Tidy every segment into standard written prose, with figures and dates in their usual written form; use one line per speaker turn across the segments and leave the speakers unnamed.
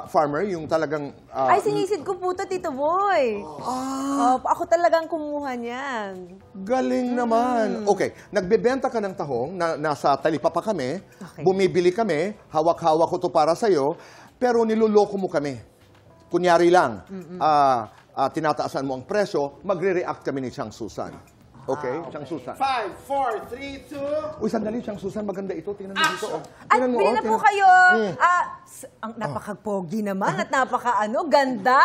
Farmer, yung talagang...
Ay, sinisid ko po ito, Tito Boy. Ako talagang kumuha niyan.
Galing naman. Okay, nagbebenta ka ng tahong, nasa talipapa kami, bumibili kami, hawak-hawak ko to para sa'yo, pero niloloko mo kami. Kunyari lang, tinataasan mo ang presyo, magre-react kami ni Chang Susan. Okay, Chang Susan.
5, 4, 3, 2...
Uy, sandali, Chang Susan, maganda ito. Tingnan mo dito. Oh.
At
Tingnan mo,
pili na po
tingnan.
kayo. Ang napaka-pogi naman at ganda.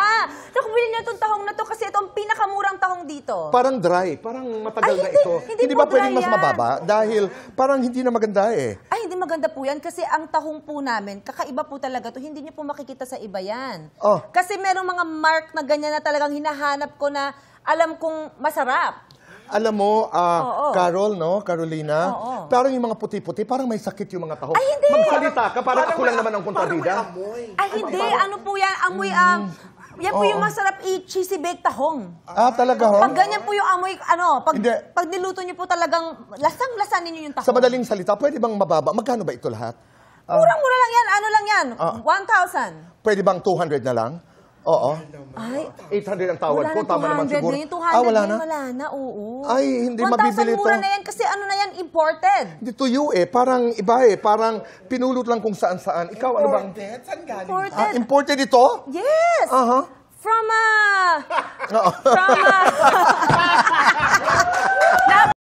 Naku, bilhin niyo itong tahong na to kasi ito ang pinakamurang tahong dito.
Parang dry, parang matagal
Ay,
na
hindi,
ito.
hindi
ba
po
pwedeng
dry
mas
yan.
mababa? Dahil parang hindi na maganda eh.
Ay, hindi maganda po yan kasi ang tahong po namin, kakaiba po talaga to. Hindi niyo po makikita sa iba yan.
Oh.
Kasi merong mga mark na ganyan na talagang hinahanap ko na alam kong masarap.
Alam mo,
Oo.
Carol, no? Carolina,
Oo.
parang yung mga puti-puti, parang may sakit yung mga tahong.
Ay, hindi!
Magsalita ka, parang ako lang naman ang kontrabida.
Ay, hindi. Ano po yan? Amoy, yan po yung masarap i-cheesy baked tahong.
Talaga, ho?
Pag ganyan po yung amoy,
Hindi.
pag niluto niyo po talagang, lasang-lasan ninyo yung tahong.
Sa madaling salita, pwede bang mababa? Magkano ba ito lahat?
Murang-mura lang yan. Ano lang yan? 1,000.
Pwede bang 200 na lang? Oo.
Ay,
800 ang tawad
wala
ko.
na
Tama naman
200
siguro.
na yun. 200
wala
na
na?
wala na, oo.
Ay, hindi
1,000
mabibili
mura
to.
na yan kasi ano na yan, imported.
Hindi to you eh. Parang iba eh. Parang pinulot lang kung saan-saan. Ikaw, ano bang...
Imported? Saan galing?
Imported.
Imported ito?
Yes!
Aha.
From